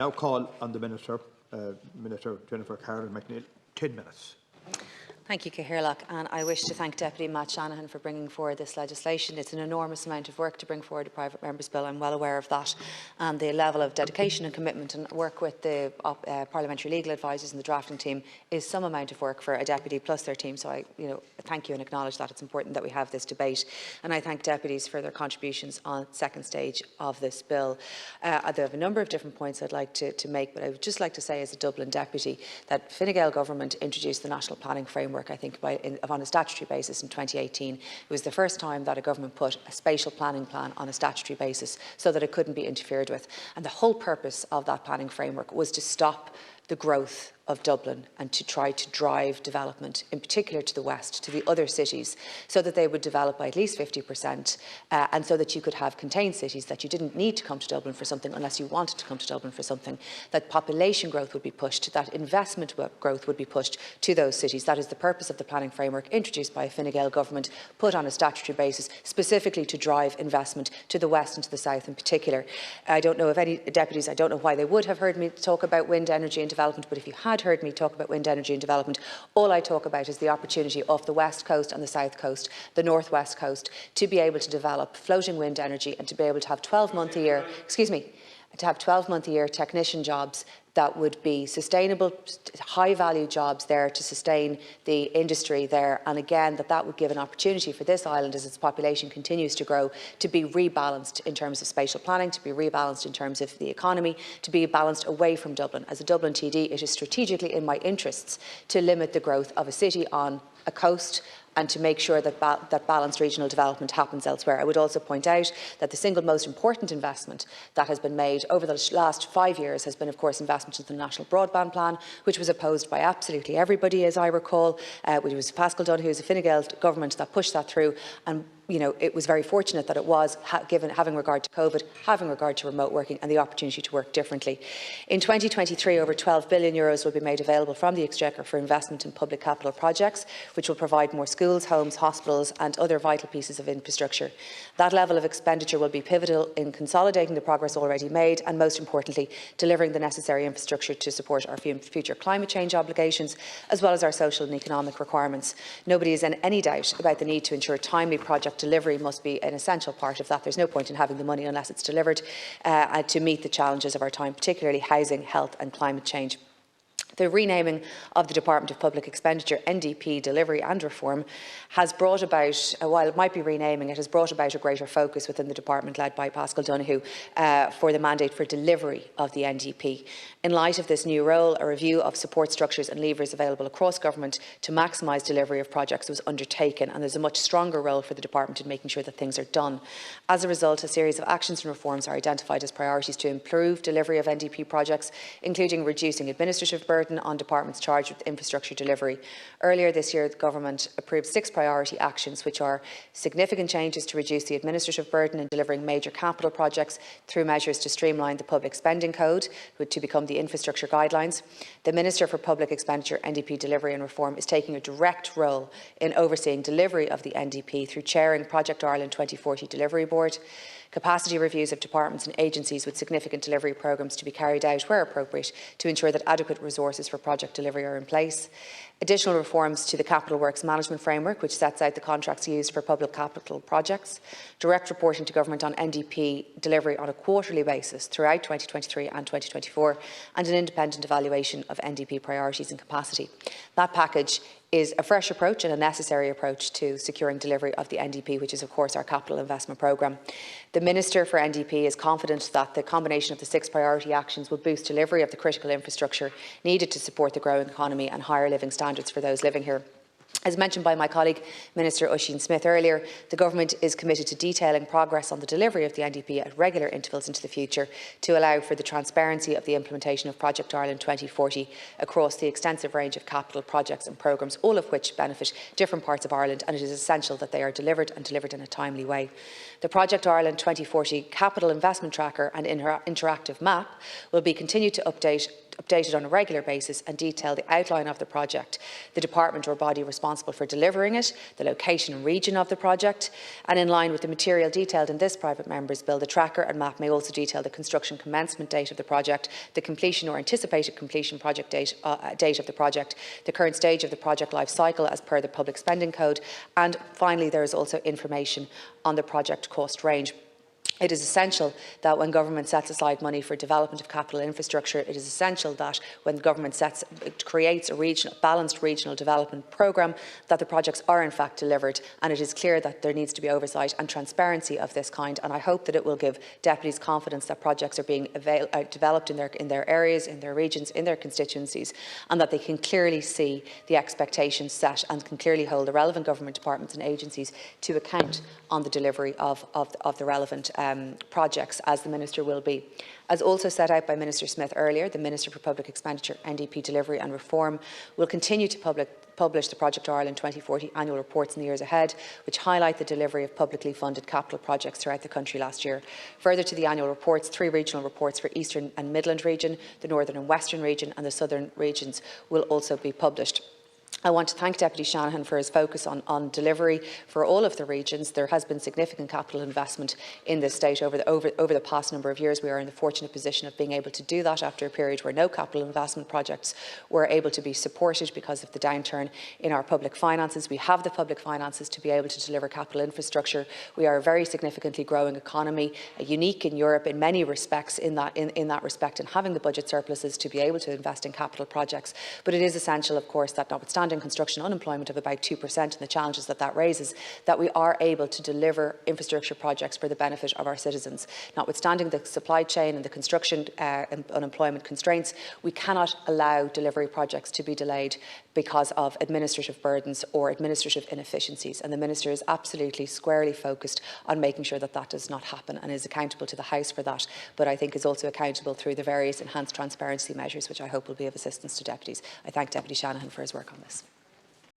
Now call on the Minister, Minister Jennifer Carroll McNeill. 10 minutes. Thank you, Cathaoirleach, and I wish to thank Deputy Matt Shanahan for bringing forward this legislation. It's an enormous amount of work to bring forward a private member's bill. I'm well aware of that, and the level of dedication and commitment and work with the parliamentary legal advisers and the drafting team is some amount of work for a deputy plus their team. So I, thank you and acknowledge that it's important that we have this debate, and I thank deputies for their contributions on the second stage of this bill. I have a number of different points I'd like to make, but I would just like to say, as a Dublin deputy, that Fine Gael government introduced the National Planning Framework, I think, on a statutory basis in 2018. It was the first time that a government put a spatial planning plan on a statutory basis so that it couldn't be interfered with. And the whole purpose of that planning framework was to stop the growth of Dublin and to try to drive development, in particular to the west, to the other cities, so that they would develop by at least 50%, and so that you could have contained cities, that you didn't need to come to Dublin for something unless you wanted to come to Dublin for something, that population growth would be pushed, that investment growth would be pushed to those cities. That is the purpose of the planning framework introduced by a Fine Gael government, put on a statutory basis, specifically to drive investment to the west and to the south in particular. I don't know of any deputies, I don't know why they would have heard me talk about wind energy and development, but if you had heard me talk about wind energy and development, all I talk about is the opportunity off the west coast and the south coast, the northwest coast, to be able to develop floating wind energy and to be able to have 12-month a year, to have 12-month a year technician jobs that would be sustainable, high-value jobs there to sustain the industry there. And again, that would give an opportunity for this island, as its population continues to grow, to be rebalanced in terms of spatial planning, to be rebalanced in terms of the economy, to be balanced away from Dublin. As a Dublin TD, it is strategically in my interests to limit the growth of a city on a coast and to make sure that that balanced regional development happens elsewhere. I would also point out that the single most important investment that has been made over the last 5 years has been, of course, investment in the National Broadband Plan, which was opposed by absolutely everybody, as I recall. Which was Paschal Donohoe's Fine Gael government that pushed that through, and it was very fortunate that it was, given having regard to COVID, having regard to remote working and the opportunity to work differently. In 2023, over €12 billion will be made available from the Exchequer for investment in public capital projects, which will provide more schools, homes, hospitals and other vital pieces of infrastructure. That level of expenditure will be pivotal in consolidating the progress already made and, most importantly, delivering the necessary infrastructure to support our future climate change obligations, as well as our social and economic requirements. Nobody is in any doubt about the need to ensure timely project delivery must be an essential part of that. There's no point in having the money unless it's delivered to meet the challenges of our time, particularly housing, health and climate change. The renaming of the Department of Public Expenditure, NDP Delivery and Reform, has brought about, while it might be renaming, it has brought about a greater focus within the department led by Paschal Donohoe for the mandate for delivery of the NDP. In light of this new role, a review of support structures and levers available across government to maximise delivery of projects was undertaken, and there's a much stronger role for the department in making sure that things are done. As a result, a series of actions and reforms are identified as priorities to improve delivery of NDP projects, including reducing administrative burden on departments charged with infrastructure delivery. Earlier this year, the government approved 6 priority actions, which are significant changes to reduce the administrative burden in delivering major capital projects through measures to streamline the public spending code to become the infrastructure guidelines. The Minister for Public Expenditure, NDP Delivery and Reform is taking a direct role in overseeing delivery of the NDP through chairing Project Ireland 2040 Delivery Board. Capacity reviews of departments and agencies with significant delivery programmes to be carried out where appropriate to ensure that adequate resources for project delivery are in place. Additional reforms to the Capital Works Management Framework, which sets out the contracts used for public capital projects. Direct reporting to Government on NDP delivery on a quarterly basis throughout 2023 and 2024, and an independent evaluation of NDP priorities and capacity. That package is a fresh approach and a necessary approach to securing delivery of the NDP, which is, of course, our capital investment programme. The Minister for NDP is confident that the combination of the 6 priority actions will boost delivery of the critical infrastructure needed to support the growing economy and higher living standards for those living here. As mentioned by my colleague, Minister Oisin Smith earlier, the Government is committed to detailing progress on the delivery of the NDP at regular intervals into the future to allow for the transparency of the implementation of Project Ireland 2040 across the extensive range of capital projects and programmes, all of which benefit different parts of Ireland, and it is essential that they are delivered and delivered in a timely way. The Project Ireland 2040 Capital Investment Tracker and interactive map will be continued to update updated on a regular basis and detail the outline of the project, the department or body responsible for delivering it, the location and region of the project, and in line with the material detailed in this private member's bill, the tracker and map may also detail the construction commencement date of the project, the completion or anticipated completion project date of the project, the current stage of the project life cycle as per the Public Spending Code, and finally there is also information on the project cost range. It is essential that when government sets aside money for development of capital infrastructure, it is essential that when government creates a balanced regional development programme, that the projects are in fact delivered, and it is clear that there needs to be oversight and transparency of this kind. And I hope that it will give deputies confidence that projects are being developed in their areas, in their regions, in their constituencies, and that they can clearly see the expectations set and can clearly hold the relevant government departments and agencies to account on the delivery of the relevant projects, as the Minister will be. As also set out by Minister Smith earlier, the Minister for Public Expenditure, NDP Delivery and Reform will continue to publish the Project Ireland 2040 annual reports in the years ahead, which highlight the delivery of publicly funded capital projects throughout the country last year. Further to the annual reports, 3 regional reports for Eastern and Midland region, the Northern and Western region and the Southern regions will also be published. I want to thank Deputy Shanahan for his focus on delivery for all of the regions. There has been significant capital investment in this state over the past number of years. We are in the fortunate position of being able to do that after a period where no capital investment projects were able to be supported because of the downturn in our public finances. We have the public finances to be able to deliver capital infrastructure. We are a very significantly growing economy, unique in Europe in many respects in that respect, and having the budget surpluses to be able to invest in capital projects. But it is essential, of course, that notwithstanding construction unemployment of about 2% and the challenges that raises, that we are able to deliver infrastructure projects for the benefit of our citizens. Notwithstanding the supply chain and the construction unemployment constraints, we cannot allow delivery projects to be delayed because of administrative burdens or administrative inefficiencies. And the Minister is absolutely squarely focused on making sure that that does not happen and is accountable to the House for that, but I think is also accountable through the various enhanced transparency measures, which I hope will be of assistance to deputies. I thank Deputy Shanahan for his work on this.